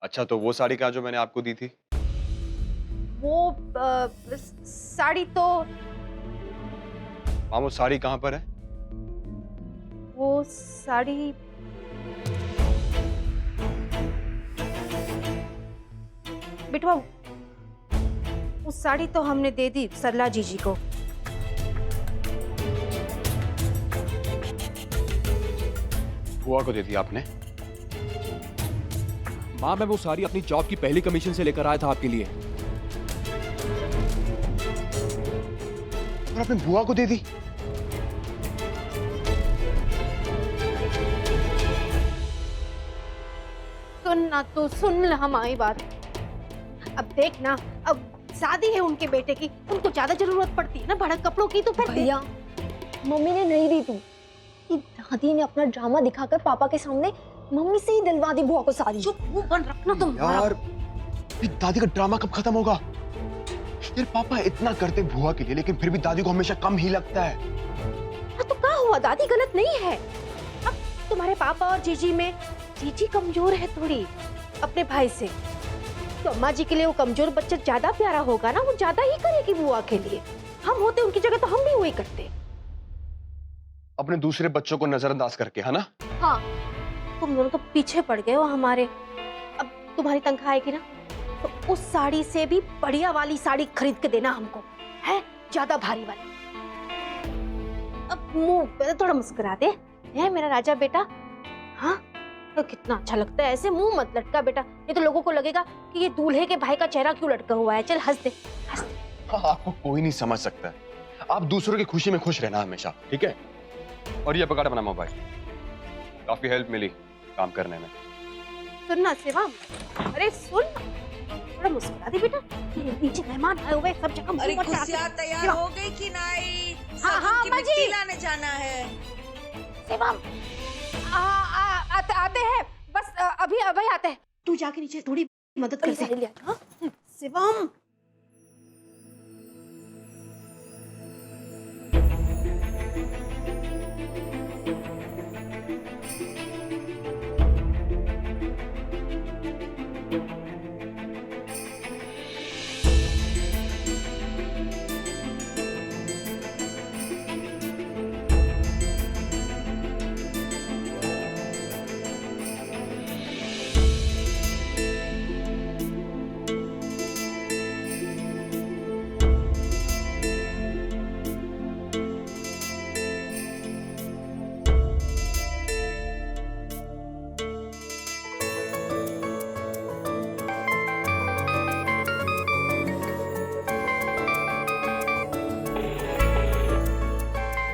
अच्छा, तो वो साड़ी कहाँ जो मैंने आपको दी थी? वो साड़ी तो हाँ, वो साड़ी कहाँ पर है? वो साड़ी बिटवा, वो साड़ी तो हमने दे दी सरला जीजी को। बुआ को दे दी आपने? माँ, मैं वो साड़ी अपनी जॉब की पहली कमीशन से लेकर आया था आपके लिए। और आपने बुआ को दे दी? सुन ना, तो सुन ल हमारी बात। अब देख ना, अब शादी है उनके बेटे की, उनको ज्यादा जरूरत पड़ती है ना भड़क कपड़ों की, तो फिर भैया, मम्मी ने नहीं दी थी कि दादी ने अपना ड्रामा दिखाकर पापा के सामने मम्मी से ही दिलवा दी बुआ को साड़ी। चुप मुंह बंद रखना तुम। यार, ये दादी का ड्रामा कब खत्म होगा? यार, पापा इतना करते बुआ के लिए, लेकिन फिर भी दादी को हमेशा कम ही लगता है। तो क्या हुआ, दादी गलत नहीं है। अब तुम्हारे पापा और जीजी में जीजी कमजोर है थोड़ी अपने भाई से, तो अम्मा जी के लिए वो कमजोर बच्चा ज्यादा प्यारा होगा ना, वो ज्यादा ही करेगी बुआ के लिए। हम होते उनकी जगह तो हम भी वही करते। अपने दूसरे बच्चों को नजरअंदाज करके, है ना? हाँ, तुम दोनों तो पीछे पड़ गए हो हमारे। अब तुम्हारी तनख्वाह आएगी ना, तो उस साड़ी से भी बढ़िया वाली साड़ी खरीद के देना हमको, है ज्यादा भारी वाली। अब मुंह पे थोड़ा मुस्कुरा दे, है मेरा राजा बेटा। हाँ, तो कितना अच्छा लगता है ऐसे, मुंह मत लटका बेटा, नहीं तो लोगों को लगेगा कि ये दूल्हे के भाई का चेहरा क्यों लटका हुआ है। चल हंस दे, हंस दे। हाँ, आपको कोई नहीं समझ सकता है। आप दूसरों की खुशी में खुश रहना हमेशा, ठीक है? और ये पकड़ अपना मोबाइल, काफी हेल्प मिली काम करने में। सुन ना शिवम, अरे सुन, थोड़ा मुस्कुरा दे बेटा, ये नीचे मेहमान आए हुए, सब जगह अरे मुंह मत लगा खुशियाँ के। तैयार हो गई कि नहीं? हाँ, हाँ, की अम्मा जी। मिट्टी लाने जाना है। शिवम, आते हैं, बस अभी अभी आते हैं। तू जाके नीचे थोड़ी मदद कर दे। हाँ? शिवम,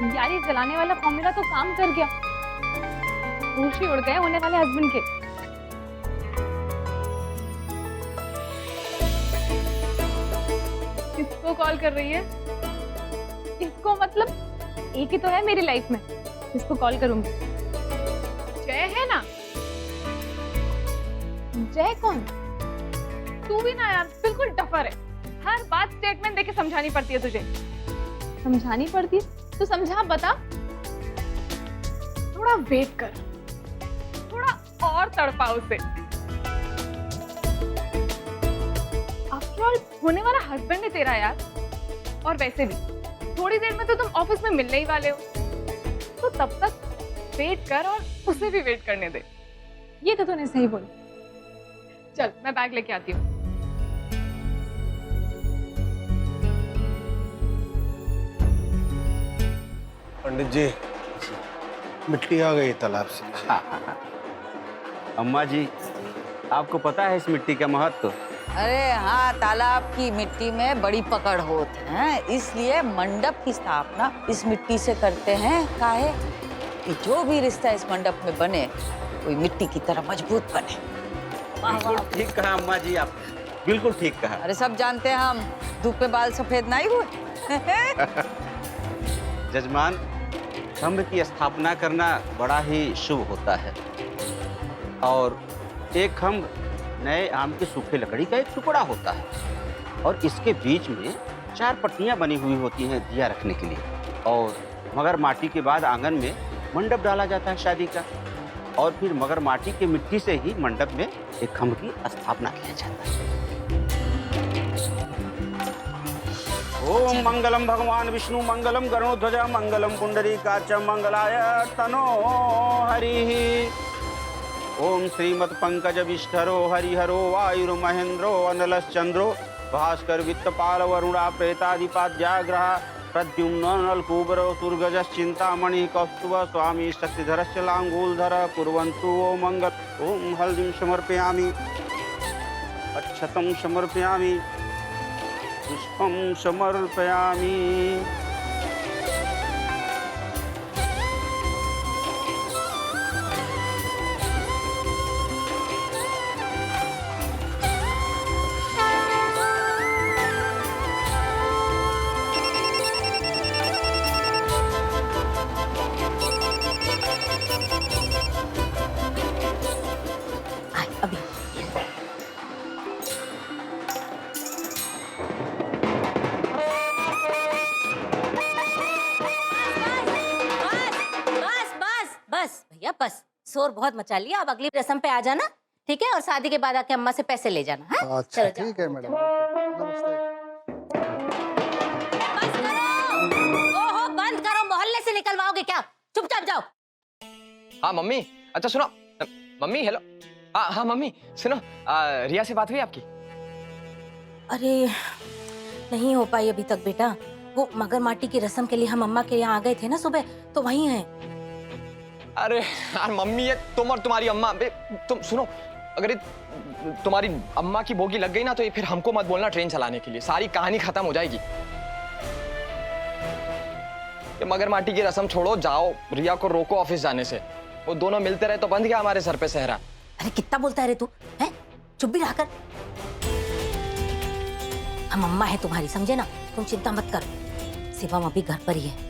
यार, ये जलाने वाला फॉर्मूला तो काम कर गया। होश ही उड़ गए होने वाले हस्बैंड के। किसको कॉल कर रही है? इसको मतलब एक ही तो है मेरी लाइफ में, इसको कॉल करूंगी। जय है ना? जय कौन? तू भी ना यार, बिल्कुल डफर है। हर बात स्टेटमेंट देके समझानी पड़ती है तुझे। समझानी पड़ती है तो समझा, बता। थोड़ा वेट कर, थोड़ा और तड़पा उसे। आफ्टर ऑल होने वाला हस्बैंड है तेरा यार। और वैसे भी थोड़ी देर में तो तुम ऑफिस में मिलने ही वाले हो, तो तब तक वेट कर और उसे भी वेट करने दे। ये तो तूने सही बोला। चल, मैं बैग लेके आती हूँ। पंडित जी, मिट्टी आ गई तालाब से। अम्मा जी, आपको पता है इस मिट्टी का महत्व? अरे हाँ, तालाब की मिट्टी में बड़ी पकड़ होती है, इसलिए मंडप की स्थापना इस मिट्टी से करते हैं। काहे कि जो भी रिश्ता इस मंडप में बने, कोई मिट्टी की तरह मजबूत बने। बिल्कुल ठीक कहा अम्मा जी, आप बिल्कुल ठीक कहा। अरे सब जानते हैं हम, धूप में बाल सफेद नहीं हुए। जजमान, स्तंभ की स्थापना करना बड़ा ही शुभ होता है। और एक खम्भ नए आम की सूखी लकड़ी का एक टुकड़ा होता है, और इसके बीच में 4 पट्टियां बनी हुई होती हैं दिया रखने के लिए। और मगर माटी के बाद आंगन में मंडप डाला जाता है शादी का। और फिर मगर माटी की मिट्टी से ही मंडप में एक खम्भ की स्थापना किया जाता है। ओम मंगलम भगवान विष्णु मंगलम गरुड़ध्वज मंगलम पुंडरीकाक्ष मंगलाय तनो हरि। ओम श्रीमत् पंकज विष्ठरो हरिहरो वायुर्महेंद्रो अनलश्चंद्रो भास्कर वित्तपाल वरुणा प्रेतादिपाद्याग्रह प्रद्युम्न नलकूबरो तुर्गजश्चिंतामणि कौस्तुभ स्वामी शक्तिधरश्च लांगूलधर कुर्वन्तु वो मंगल। ओम हल्दीं समर्पयामि, अक्षतं समर्पयामि, पुष्पं समर्पयामि। अभी बस भैया बस, शोर बहुत मचा लिया। अब अगली रस्म पे आ जाना, ठीक है? और शादी के बाद आके अम्मा से पैसे ले जाना। हाँ? अच्छा चलो जाओ। ठीक है मैडम, ओके, नमस्ते। बस करो। ओहो बंद करो, मोहल्ले से निकलवाओगे क्या? चुपचाप जाओ। हाँ मम्मी, अच्छा सुनो, मम्मी हेलो। हाँ हाँ मम्मी सुनो, रिया से बात हुई आपकी? अरे नहीं हो पाई अभी तक बेटा। वो मगर माटी की रस्म के लिए हम अम्मा के यहाँ आ गए थे ना सुबह, तो वहीं हैं। अरे यार मम्मी, ये तुम और तुम्हारी अम्मा, तुम सुनो, अगर ये तुम्हारी अम्मा की बोगी लग गई ना, तो ये फिर हमको मत बोलना ट्रेन चलाने के लिए, सारी कहानी खत्म हो जाएगी। ये मगर माटी की रस्म छोड़ो, जाओ रिया को रोको ऑफिस जाने से। वो दोनों मिलते रहे तो बंद गया हमारे सर पे सहरा। अरे कितना बोलता है रे तू, हैं? चुप भी रहा कर। हम अम्मा है तुम्हारी, समझे ना? तुम चिंता मत कर, शिवम अभी घर पर ही है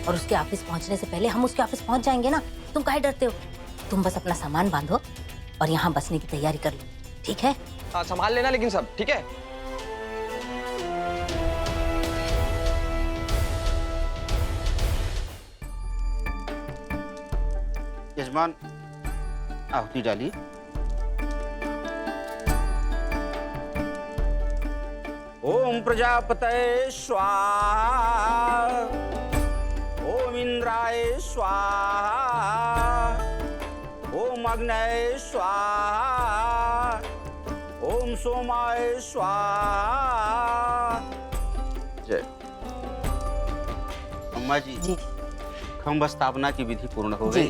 और उसके ऑफिस पहुंचने से पहले हम उसके ऑफिस पहुंच जाएंगे ना। तुम काहे डरते हो? तुम बस अपना सामान बांधो और यहाँ बसने की तैयारी कर लो, ठीक है? हाँ संभाल लेना लेकिन सब, ठीक है? यजमान आहुति डालिए। ओम प्रजापतये स्वाहा, ओम इंद्राय स्वाहा, ओम अग्नये स्वाहा, ओम सोमाय स्वाहा। जय। अम्मा जी, जी। खम्भ स्थापना की विधि पूर्ण हो गई।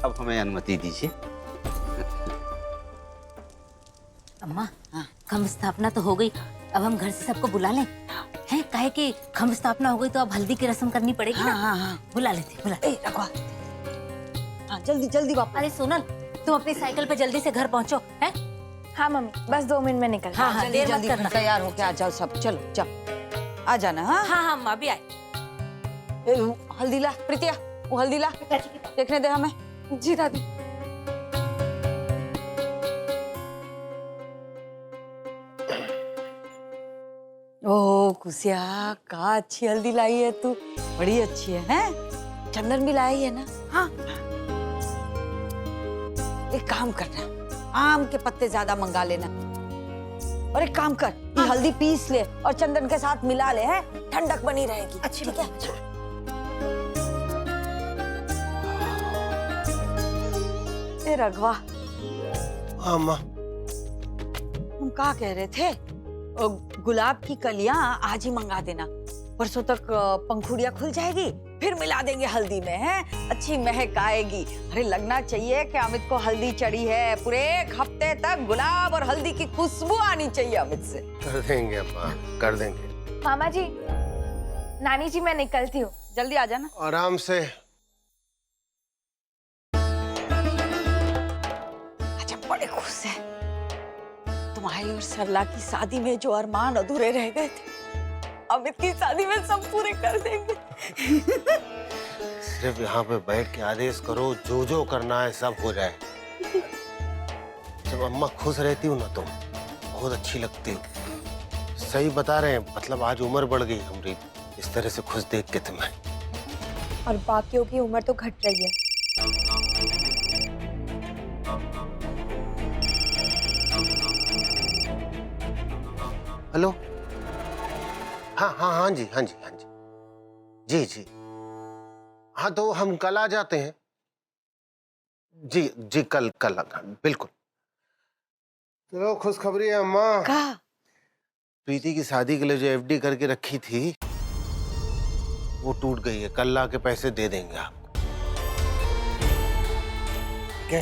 अब हमें अनुमति दीजिए। अम्मा, खम्भ स्थापना तो हो गई, अब हम घर से सबको बुला लें? हैं? काहे कि खम्भ स्थापना हो गई तो अब हल्दी की रस्म करनी पड़ेगी ना। हाँ। बुला लेते, बुला। ए रखवा। हाँ जल्दी जल्दी वापस। अरे सोनल, तुम अपनी साइकिल पे जल्दी से घर पहुंचो, हैं? हाँ मम्मी, बस 2 मिनट में निकल। हाँ हाँ, जल्दी देर मत जल्दी करना। तैयार होके आ जाओ सब, चलो जाओ, आ जाना। हाँ हाँ हाँ अम्मा भी आए। ए, हल्दी ला प्रीतिया, वो हल्दी ला, देखने दे हमें। जी दादी। ओह कुसिया, का अच्छी हल्दी लाई है तू, बड़ी अच्छी है, हैं? चंदन भी लाई है ना? हाँ। एक काम करना, आम के पत्ते ज्यादा मंगा लेना, और एक काम कर, ये हल्दी पीस ले और चंदन के साथ मिला ले, हैं? ठंडक बनी रहेगी। अच्छी ठीक है? ए रघवा, हाँ माँ। हम क्या कह रहे थे? गुलाब की कलियां आज ही मंगा देना, परसों तक पंखुड़ियां खुल जाएगी, फिर मिला देंगे हल्दी में, हैं? अच्छी महक आएगी। अरे लगना चाहिए कि अमित को हल्दी चढ़ी है, पूरे 1 हफ्ते तक गुलाब और हल्दी की खुशबू आनी चाहिए अमित से। कर देंगे अम्मा, कर देंगे। मामा जी, नानी जी मैं निकलती हूँ। जल्दी आ जाना। आराम से। अच्छा बड़े खुश है, तुम्हारी और सरला की शादी में जो अरमान अधूरे रह गए थे, अमित की शादी में सब पूरे कर देंगे। सिर्फ यहाँ पे बैठ के आदेश करो, जो जो करना है सब हो जाए। जब अम्मा खुश रहती हूँ ना तुम बहुत अच्छी लगती हो। सही बता रहे हैं, मतलब आज उम्र बढ़ गई हमारी इस तरह से खुश देख के तुम्हें। और बाकियों की उम्र तो घट रही है। हेलो। हाँ हाँ हाँ जी, हाँ जी, हाँ जी, जी जी। हाँ तो हम कल आ जाते हैं। जी जी, कल कल बिल्कुल। चलो, खुशखबरी है अम्मा। का प्रीति की शादी के लिए जो एफडी करके रखी थी वो टूट गई है। कल ला के पैसे दे देंगे आपको। क्या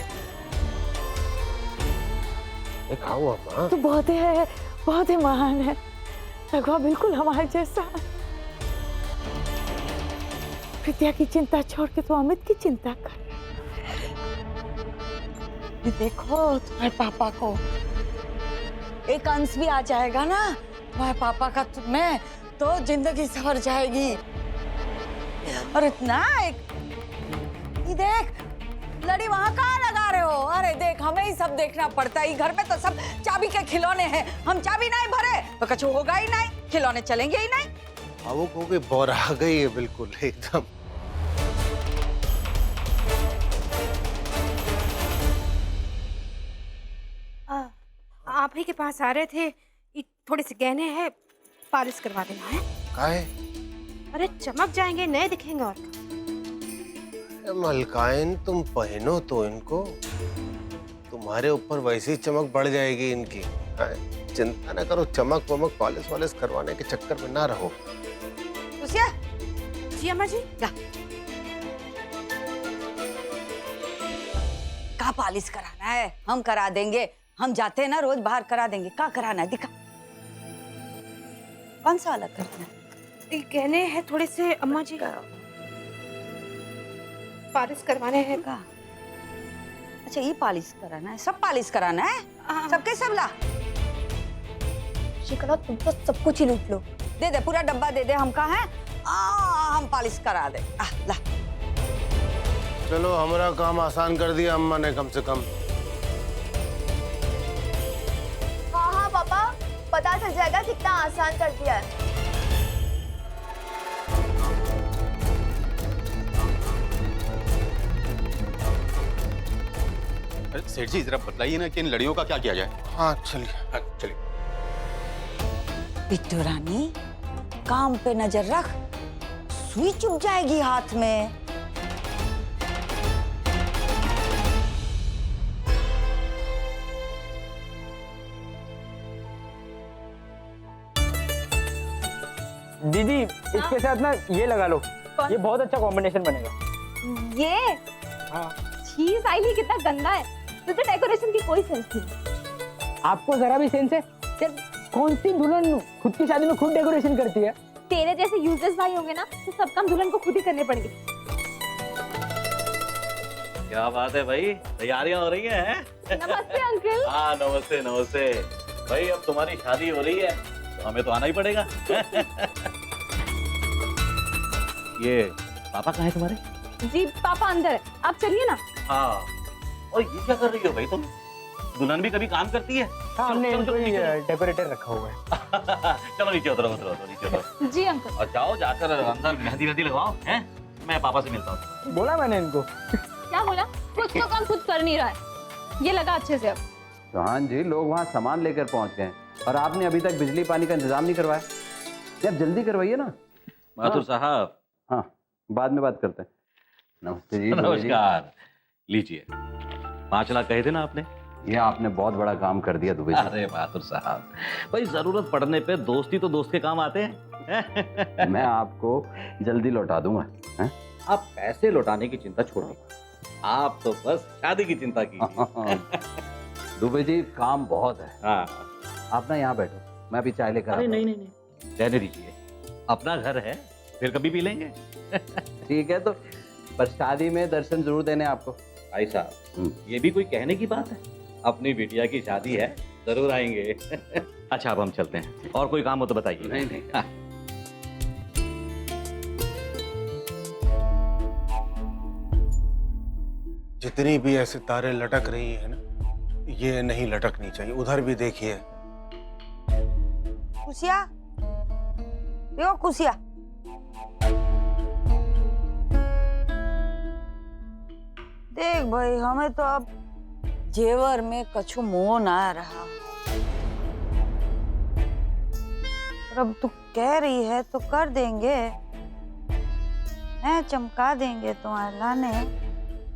खाओ अम्मा। तो बहुत ही महान है। रघुआ बिल्कुल हमारे जैसा। प्रीतिया की चिंता छोड़ के तो अमित की चिंता कर। देखो तुम्हारे पापा को एक अंश भी आ जाएगा ना तुम्हारे पापा का तुम्हें, तो जिंदगी सवर जाएगी। और इतना ये देख, लड़ी वहां कहाँ लगा रहे हो? अरे देख, हमें ही सब देखना पड़ता है। घर में तो सब चाबी के खिलौने हैं, हम चाबी नहीं भरे तो कुछ होगा ही नहीं, खिलौने चलेंगे ही नहीं। भावुक हो गई, बोरा गई है बिल्कुल एकदम। आप ही के पास आ रहे थे, ये थोड़े से गहने हैं, पॉलिश करवा देना है। काहे? अरे चमक जाएंगे, नए दिखेंगे। और मलकाइन, तुम पहनो तो इनको, तुम्हारे ऊपर वैसी ही चमक बढ़ जाएगी इनकी। चिंता ना करो, चमक वमक पॉलिश वालिश करवाने के चक्कर में ना रहो। खुशिया? जी अम्मा जी। का पॉलिश कराना है? हम करा देंगे। हम जाते हैं ना रोज बाहर, करा देंगे। का कराना है दिखा। कौन सा अलग कराना है? ये गहने हैं थोड़े से अम्मा जी, पॉलिश करवाने हैं। का अच्छा, ये पॉलिश कराना है? सब पॉलिश कराना है? सबके सब ला। शिकला, तुम तो सब कुछ ही लूट लो। दे दे, पूरा डब्बा दे दे। हम कहा है हम पॉलिश करा दे। ला। चलो, हमारा काम आसान कर दिया अम्मा ने कम से कम। हाँ हाँ पापा, पता चल जाएगा कितना आसान कर दिया है। सेठ जी, जरा बताइए ना कि इन लड़ियों का क्या किया जाए। हाँ चलिए। हाँ, चलिए। बिट्टू रानी, काम पे नजर रख, सुई चुभ जाएगी हाथ में। दीदी, इसके साथ ना ये लगा लो, ये बहुत अच्छा कॉम्बिनेशन बनेगा। ये हाँ। चीज आई कितना गंदा है। तुझे डेकोरेशन की कोई सेंस नहीं। आपको जरा भी सेंस है? कौन सी दुल्हन खुद की शादी में खुद डेकोरेशन करती है? तेरे जैसे यूजलेस भाई होंगे ना तो सब काम दुल्हन को खुद ही करने पड़ेंगे। क्या बात है भाई, तैयारियां हो रही हैं? नमस्ते अंकल। हाँ नमस्ते नमस्ते भाई, अब तुम्हारी शादी हो रही है तो हमें तो आना ही पड़ेगा। ये पापा कहाँ है तुम्हारे? जी पापा अंदर है, आप चलिए ना। हाँ, और ये क्या कर रही हो भाई तुम? दुल्हन भी कभी काम करती है? हाँ, हमने इनको ही डेकोरेटर रखा हुआ है। चलो नीचे उतरो नीचे उतरो। जी अंकल। और जाओ, जाकर अंदर मेहंदी लगवाओ। हैं, मैं पापा से मिलता हूँ। बोला मैंने इनको। क्या बोला? कुछ तो काम खुद कर नहीं रहा है। ये लगा अच्छे से अब। चौहान जी, लोग वहाँ सामान लेकर पहुँच गए और आपने अभी तक बिजली पानी का इंतजाम नहीं करवाया। यार जल्दी करवाइए ना। माथुर साहब। हाँ, बाद में बात करते हैं। नमस्ते जी। नमस्कार। लीजिए, 5 लाख कहे थे ना आपने? ये आपने बहुत बड़ा काम कर दिया दुबे जी। अरे माथुर साहब, भाई जरूरत पड़ने पे दोस्ती तो दोस्त के काम आते हैं। मैं आपको जल्दी लौटा दूंगा। हैं? आप पैसे लौटाने की चिंता छोड़िए, आप तो बस शादी की चिंता कीजिए। दुबे जी, काम बहुत है। हाँ। आप ना यहाँ बैठो, मैं अभी चाय लेकर आता हूँ। नहीं, रहने दीजिए, अपना घर है, फिर कभी पी लेंगे। ठीक है, तो पर शादी में दर्शन जरूर देने आपको। भाई साहब, ये भी कोई कहने की बात है? अपनी बिटिया की शादी है, जरूर आएंगे। अच्छा, अब हम चलते हैं, और कोई काम हो तो बताइए। नहीं। हाँ। जितनी भी ऐसे तारे लटक रही है ना, ये नहीं लटकनी चाहिए। उधर भी देखिए। खुशिया, यो खुशिया। देख भाई, हमें तो अब जेवर में कछु मोह ना रहा। पर अब तू कह रही है तो कर देंगे, हैं, चमका देंगे तुम्हारे लाने।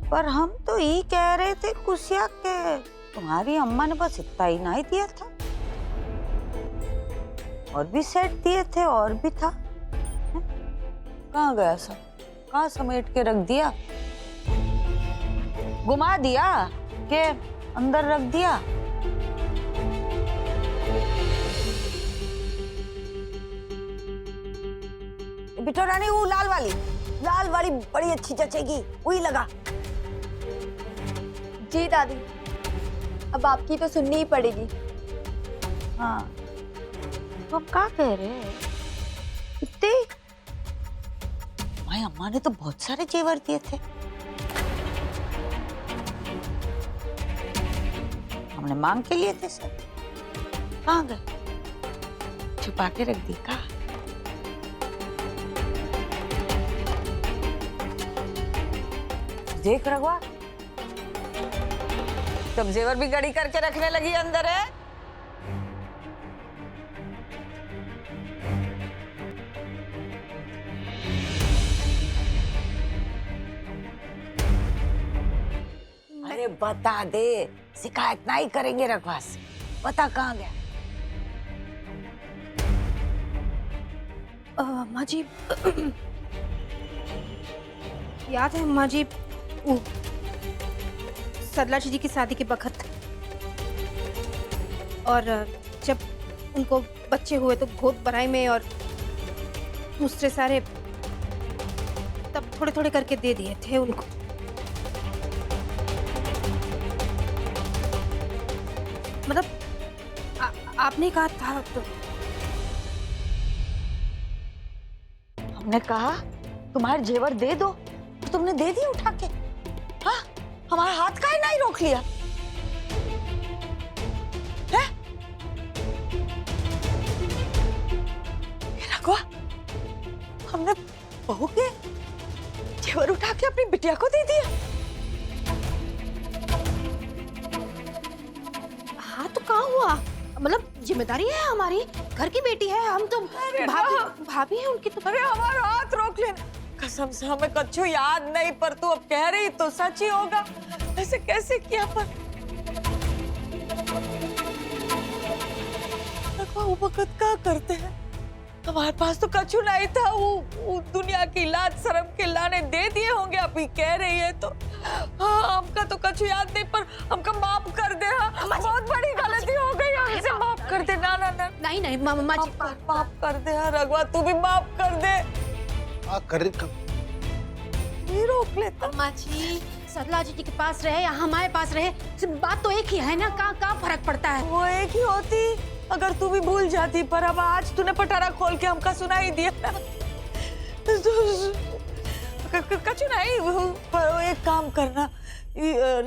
पर हम तो ये कह रहे थे खुशिया के तुम्हारी अम्मा ने बस इतना ही नहीं दिया था, और भी सेट दिए थे, और भी था। कहाँ गया सब? कहाँ समेट के रख दिया? घुमा दिया के अंदर रख दिया? बिटो रानी, वो लाल वाली बड़ी अच्छी जचेगी, वही लगा। जी दादी, अब आपकी तो सुननी ही पड़ेगी। हाँ, तो अब क्या कह रहे हैं? इतने माई अम्मा ने तो बहुत सारे जेवर दिए थे, हमने मांग के लिए थे सब। कहाँ गए? छुपा के रख दी का? देख रघुआ, तब जेवर भी गड़ी करके रखने लगी अंदर है। अरे बता दे, शिकायत नहीं करेंगे रघुआ से। बता कहाँ गया? अम्मा जी, याद है अम्मा जी, वो सरला जी की शादी के वक्त, और जब उनको बच्चे हुए तो गोद भराई में और दूसरे सारे तब थोड़े थोड़े करके दे दिए थे उनको। मतलब आपने कहा था तो हमने कहा तुम्हारे जेवर दे दो, तुमने दे दिए उठा के। हाँ, हमारा हाथ काहे नहीं रोक लिया? है? रघुआ, हमने बहू के जेवर उठा के अपनी बिटिया को दे दिया। हाँ तो कहाँ हुआ? मतलब जिम्मेदारी है हमारी, घर की बेटी है, हम तो भाभी है उनकी तो। अरे हमारा हाथ रोक लेना। कसम से हमें कच्छु याद नहीं, पर तू अब कह रही तो सच ही होगा। ऐसे कैसे किया? पर वो वक्त क्या करते हैं? हमारे पास तो कच्छु नहीं था। वो दुनिया की लाज शर्म के लाने दे दिए होंगे। अभी कह रही है तो हाँ, हमका तो कच्छु याद नहीं, पर हमका माफ कर दे। हाँ, बहुत बड़ी गलती हो गई, हमसे माफ कर दे। ना ना ना, नहीं मामा जी, माफ कर दे। हाँ रघुआ, तू भी माफ कर दे। रोक लेता। अम्मा जी, सरला जी के पास रहे या हमारे पास रहे, बात तो एक ही है ना। कहाँ फर्क पड़ता है? वो एक ही होती अगर तू भी भूल जाती, पर अब आज तूने पटारा खोल के हमका सुना ही दिया। कछु नहीं, पर एक काम करना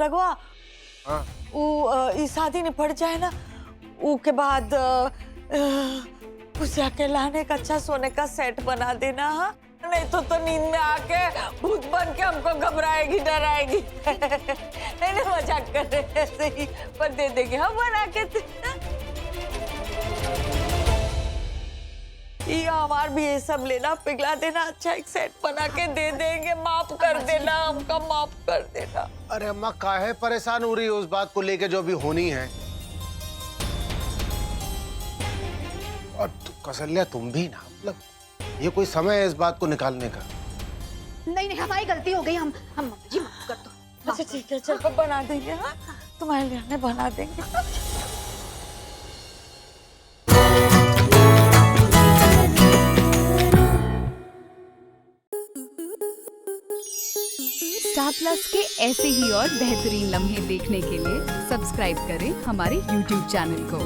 रघुआ, वो शादी निपट जाए ना, उसके बाद उसे के लाने का अच्छा सोने का सेट बना देना। हाँ, नहीं तो नींद में आके भूत बन के हमको घबराएगी, डराएगी। नहीं मजाक कर रहे ऐसे ही, पर दे देंगे हम बना के। ये हमार भी ये सब लेना पिघला देना, अच्छा एक सेट बना के दे देंगे। माफ कर देना, हमका माफ कर देना। अरे अम्मा काहे परेशान हो रही है उस बात को लेके जो अभी होनी है? और कौशल्या तुम भी ना, मतलब ये कोई समय है इस बात को निकालने का? नहीं हमारी गलती हो गई, हम जी माफ कर दो। अच्छा ठीक है, चल बना देंगे। हाँ, तुम्हारे लिए बना देंगे। स्टार प्लस के ऐसे ही और बेहतरीन लम्हे देखने के लिए सब्सक्राइब करें हमारे YouTube चैनल को।